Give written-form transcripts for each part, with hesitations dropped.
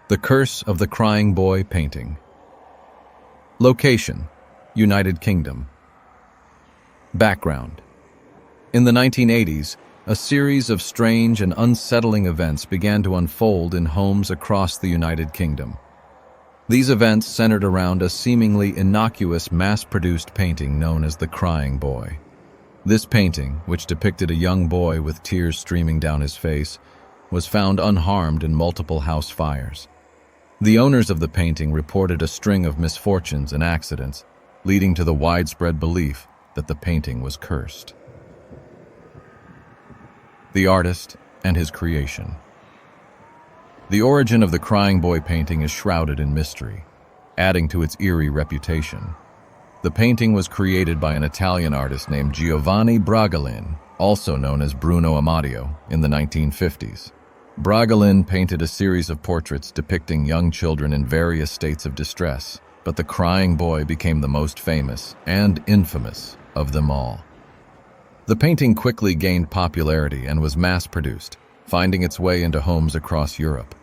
The Curse of the Crying Boy Painting. Location: United Kingdom. Background: in the 1980s, a series of strange and unsettling events began to unfold in homes across the United Kingdom. These events centered around a seemingly innocuous mass-produced painting known as the Crying Boy. This painting, which depicted a young boy with tears streaming down his face, was found unharmed in multiple house fires. The owners of the painting reported a string of misfortunes and accidents, leading to the widespread belief that the painting was cursed. The artist and his creation. The origin of the Crying Boy painting is shrouded in mystery, adding to its eerie reputation. The painting was created by an Italian artist named Giovanni Bragolin, also known as Bruno Amadio, in the 1950s. Bragolin painted a series of portraits depicting young children in various states of distress, but the Crying Boy became the most famous and infamous of them all. The painting quickly gained popularity and was mass-produced, finding its way into homes across Europe.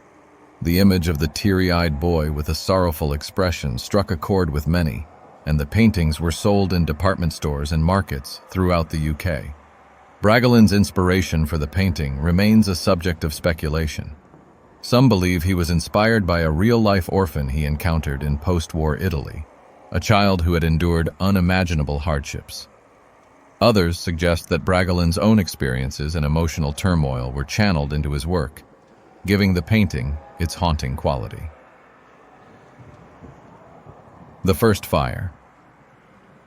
The image of the teary-eyed boy with a sorrowful expression struck a chord with many, and the paintings were sold in department stores and markets throughout the UK. Bragolin's inspiration for the painting remains a subject of speculation. Some believe he was inspired by a real-life orphan he encountered in post-war Italy, a child who had endured unimaginable hardships. Others suggest that Bragolin's own experiences and emotional turmoil were channeled into his work, giving the painting its haunting quality. The first fire.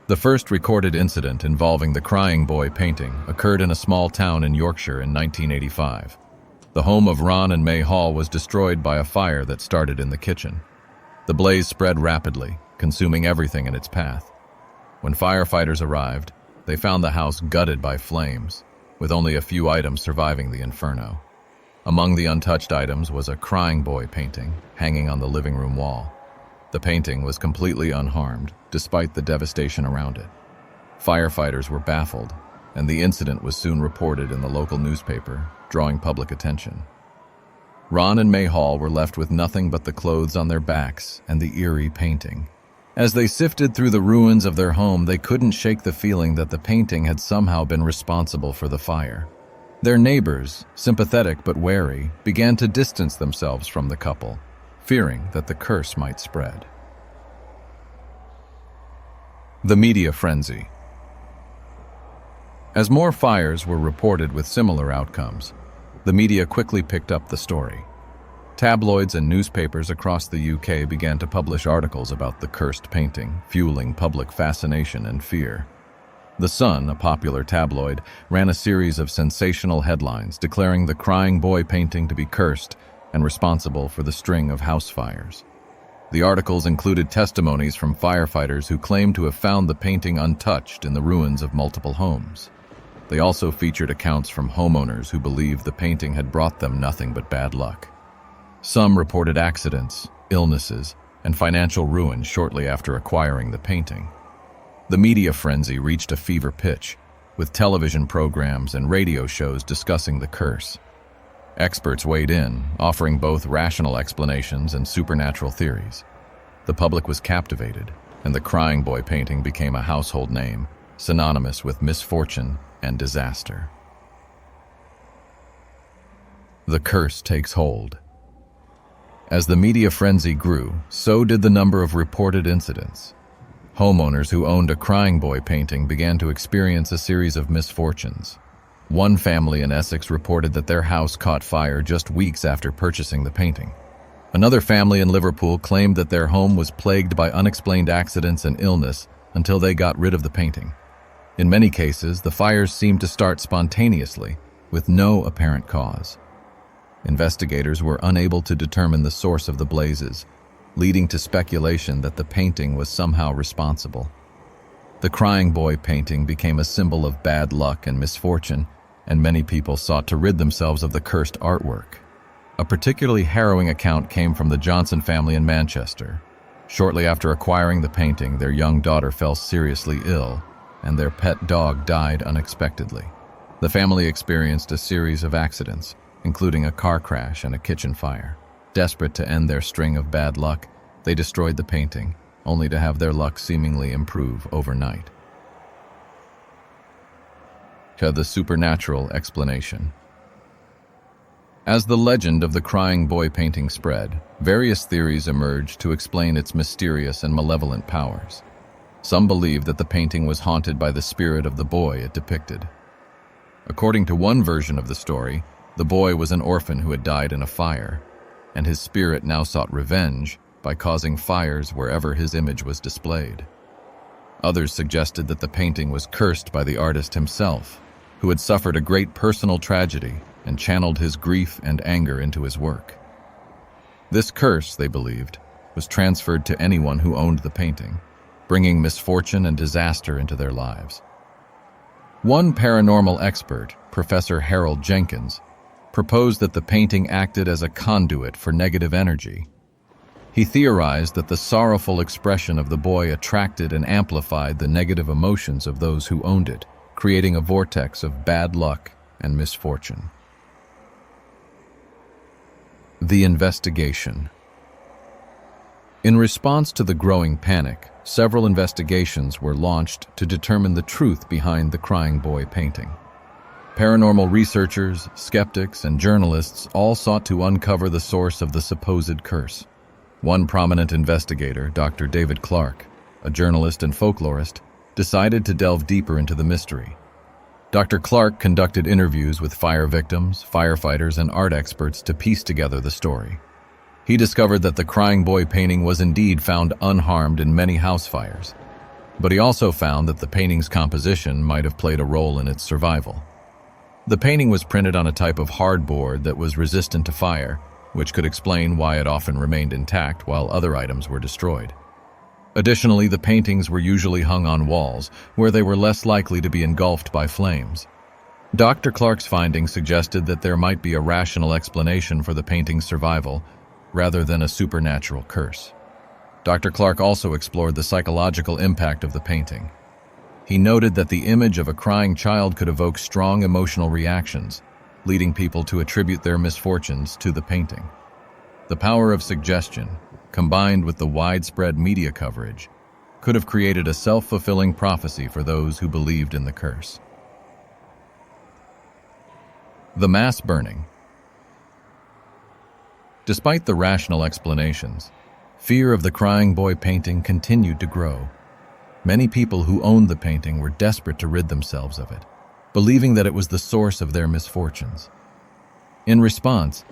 The first recorded incident involving the Crying Boy painting occurred in a small town in Yorkshire in 1985. The home of Ron and May Hall was destroyed by a fire that started in the kitchen. The blaze spread rapidly, consuming everything in its path. When firefighters arrived, they found the house gutted by flames, with only a few items surviving the inferno. Among the untouched items was a Crying Boy painting hanging on the living room wall. The painting was completely unharmed, despite the devastation around it. Firefighters were baffled, and the incident was soon reported in the local newspaper, drawing public attention. Ron and May Hall were left with nothing but the clothes on their backs and the eerie painting. As they sifted through the ruins of their home, they couldn't shake the feeling that the painting had somehow been responsible for the fire. Their neighbors, sympathetic but wary, began to distance themselves from the couple, fearing that the curse might spread. The media frenzy. As more fires were reported with similar outcomes, the media quickly picked up the story. Tabloids and newspapers across the UK began to publish articles about the cursed painting, fueling public fascination and fear. The Sun, a popular tabloid, ran a series of sensational headlines declaring the Crying Boy painting to be cursed and responsible for the string of house fires. The articles included testimonies from firefighters who claimed to have found the painting untouched in the ruins of multiple homes. They also featured accounts from homeowners who believed the painting had brought them nothing but bad luck. Some reported accidents, illnesses, and financial ruin shortly after acquiring the painting. The media frenzy reached a fever pitch, with television programs and radio shows discussing the curse. Experts weighed in, offering both rational explanations and supernatural theories. The public was captivated, and the Crying Boy painting became a household name, synonymous with misfortune and disaster. The curse takes hold. As the media frenzy grew, so did the number of reported incidents. Homeowners who owned a Crying Boy painting began to experience a series of misfortunes. One family in Essex reported that their house caught fire just weeks after purchasing the painting. Another family in Liverpool claimed that their home was plagued by unexplained accidents and illness until they got rid of the painting. In many cases, the fires seemed to start spontaneously, with no apparent cause. Investigators were unable to determine the source of the blazes, leading to speculation that the painting was somehow responsible. The Crying Boy painting became a symbol of bad luck and misfortune, and many people sought to rid themselves of the cursed artwork. A particularly harrowing account came from the Johnson family in Manchester. Shortly after acquiring the painting, their young daughter fell seriously ill, and their pet dog died unexpectedly. The family experienced a series of accidents, including a car crash and a kitchen fire. Desperate to end their string of bad luck, they destroyed the painting, only to have their luck seemingly improve overnight. The supernatural explanation. As the legend of the crying boy painting spread, various theories emerged to explain its mysterious and malevolent powers. Some believed that the painting was haunted by the spirit of the boy it depicted. According to one version of the story, the boy was an orphan who had died in a fire, and his spirit now sought revenge by causing fires wherever his image was displayed. Others suggested that the painting was cursed by the artist himself, who had suffered a great personal tragedy and channeled his grief and anger into his work. This curse, they believed, was transferred to anyone who owned the painting, bringing misfortune and disaster into their lives. One paranormal expert, Professor Harold Jenkins, proposed that the painting acted as a conduit for negative energy. He theorized that the sorrowful expression of the boy attracted and amplified the negative emotions of those who owned it, creating a vortex of bad luck and misfortune. The investigation. In response to the growing panic, several investigations were launched to determine the truth behind the crying boy painting. Paranormal researchers, skeptics, and journalists all sought to uncover the source of the supposed curse. One prominent investigator, Dr. David Clark, a journalist and folklorist, decided to delve deeper into the mystery. Dr. Clark conducted interviews with fire victims, firefighters, and art experts to piece together the story. He discovered that the crying boy painting was indeed found unharmed in many house fires, but he also found that the painting's composition might have played a role in its survival. The painting was printed on a type of hardboard that was resistant to fire, which could explain why it often remained intact while other items were destroyed. Additionally, the paintings were usually hung on walls, where they were less likely to be engulfed by flames. Dr. Clark's findings suggested that there might be a rational explanation for the painting's survival, rather than a supernatural curse. Dr. Clark also explored the psychological impact of the painting. He noted that the image of a crying child could evoke strong emotional reactions, leading people to attribute their misfortunes to the painting. The power of suggestion, combined with the widespread media coverage, could have created a self-fulfilling prophecy for those who believed in the curse. The mass burning. Despite the rational explanations, fear of the crying boy painting continued to grow. Many people who owned the painting were desperate to rid themselves of it, believing that it was the source of their misfortunes. In response,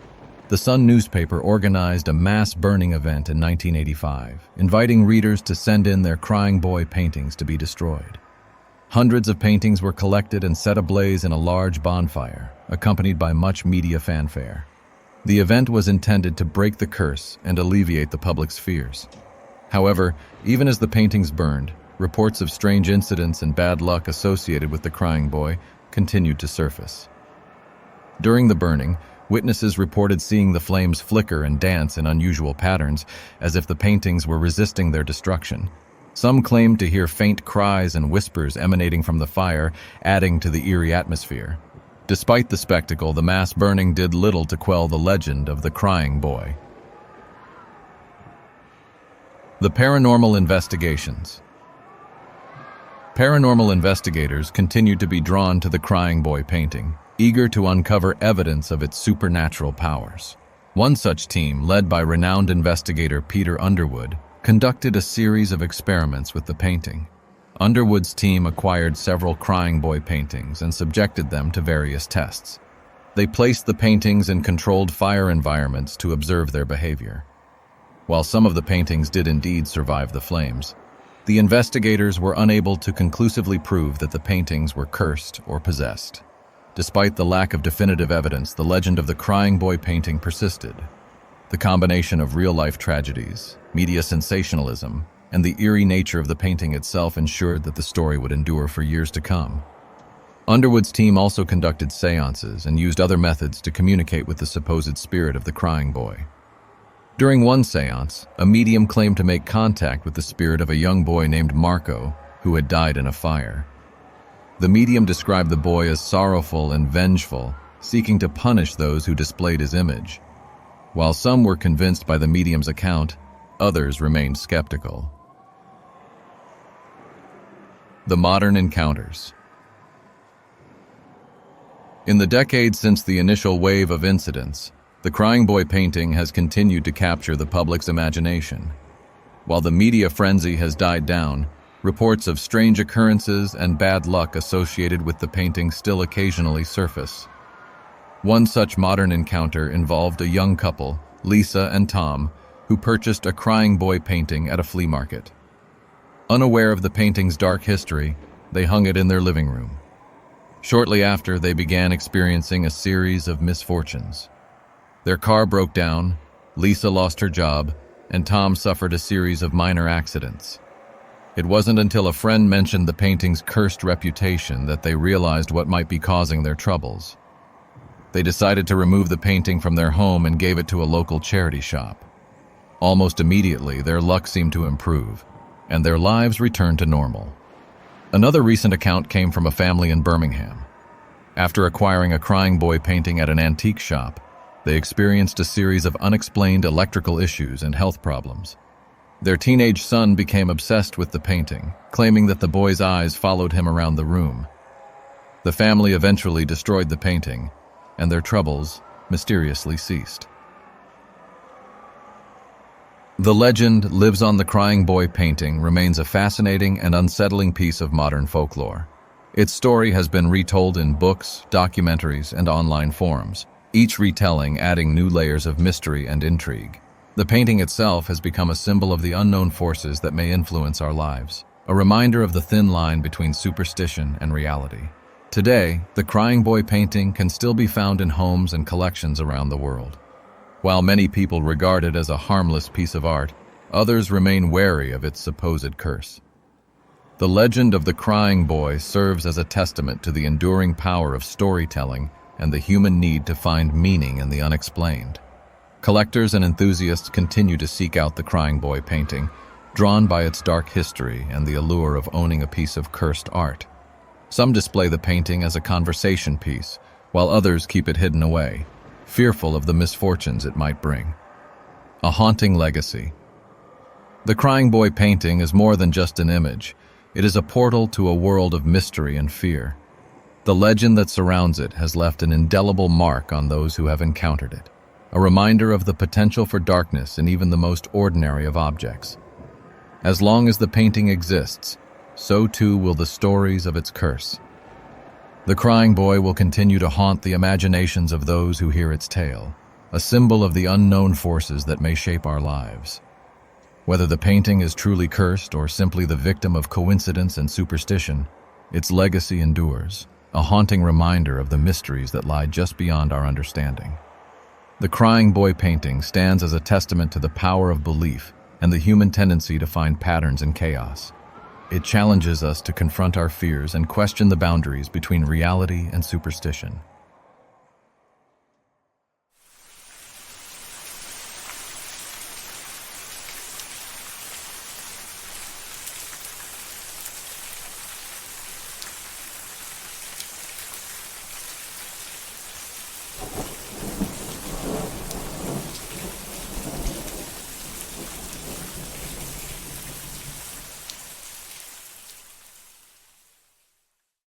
the Sun newspaper organized a mass burning event in 1985, inviting readers to send in their crying boy paintings to be destroyed. Hundreds of paintings were collected and set ablaze in a large bonfire, accompanied by much media fanfare. The event was intended to break the curse and alleviate the public's fears. However, even as the paintings burned, reports of strange incidents and bad luck associated with the crying boy continued to surface. During the burning, witnesses reported seeing the flames flicker and dance in unusual patterns, as if the paintings were resisting their destruction. Some claimed to hear faint cries and whispers emanating from the fire, adding to the eerie atmosphere. Despite the spectacle, the mass burning did little to quell the legend of the crying boy. The paranormal investigations. Paranormal investigators continued to be drawn to the crying boy painting, eager to uncover evidence of its supernatural powers. One such team, led by renowned investigator Peter Underwood, conducted a series of experiments with the painting. Underwood's team acquired several crying boy paintings and subjected them to various tests. They placed the paintings in controlled fire environments to observe their behavior. While some of the paintings did indeed survive the flames, the investigators were unable to conclusively prove that the paintings were cursed or possessed. Despite the lack of definitive evidence, the legend of the crying boy painting persisted. The combination of real-life tragedies, media sensationalism, and the eerie nature of the painting itself ensured that the story would endure for years to come. Underwood's team also conducted seances and used other methods to communicate with the supposed spirit of the crying boy. During one seance, a medium claimed to make contact with the spirit of a young boy named Marco, who had died in a fire. The medium described the boy as sorrowful and vengeful, seeking to punish those who displayed his image. While some were convinced by the medium's account, others remained skeptical. The modern encounters. In the decades since the initial wave of incidents, the Crying Boy painting has continued to capture the public's imagination. While the media frenzy has died down, reports of strange occurrences and bad luck associated with the painting still occasionally surface. One such modern encounter involved a young couple, Lisa and Tom, who purchased a Crying Boy painting at a flea market. Unaware of the painting's dark history, they hung it in their living room. Shortly after, they began experiencing a series of misfortunes. Their car broke down, Lisa lost her job, and Tom suffered a series of minor accidents. It wasn't until a friend mentioned the painting's cursed reputation that they realized what might be causing their troubles. They decided to remove the painting from their home and gave it to a local charity shop. Almost immediately, their luck seemed to improve, and their lives returned to normal. Another recent account came from a family in Birmingham. After acquiring a Crying Boy painting at an antique shop, they experienced a series of unexplained electrical issues and health problems. Their teenage son became obsessed with the painting, claiming that the boy's eyes followed him around the room. The family eventually destroyed the painting, and their troubles mysteriously ceased. The legend lives on. The Crying Boy painting remains a fascinating and unsettling piece of modern folklore. Its story has been retold in books, documentaries, and online forums, each retelling adding new layers of mystery and intrigue. The painting itself has become a symbol of the unknown forces that may influence our lives, a reminder of the thin line between superstition and reality. Today, the Crying Boy painting can still be found in homes and collections around the world. While many people regard it as a harmless piece of art, others remain wary of its supposed curse. The legend of the Crying Boy serves as a testament to the enduring power of storytelling and the human need to find meaning in the unexplained. Collectors and enthusiasts continue to seek out the Crying Boy painting, drawn by its dark history and the allure of owning a piece of cursed art. Some display the painting as a conversation piece, while others keep it hidden away, fearful of the misfortunes it might bring. A haunting legacy. The Crying Boy painting is more than just an image. It is a portal to a world of mystery and fear. The legend that surrounds it has left an indelible mark on those who have encountered it, a reminder of the potential for darkness in even the most ordinary of objects. As long as the painting exists, so too will the stories of its curse. The Crying Boy will continue to haunt the imaginations of those who hear its tale, a symbol of the unknown forces that may shape our lives. Whether the painting is truly cursed or simply the victim of coincidence and superstition, its legacy endures, a haunting reminder of the mysteries that lie just beyond our understanding. The Crying Boy painting stands as a testament to the power of belief and the human tendency to find patterns in chaos. It challenges us to confront our fears and question the boundaries between reality and superstition.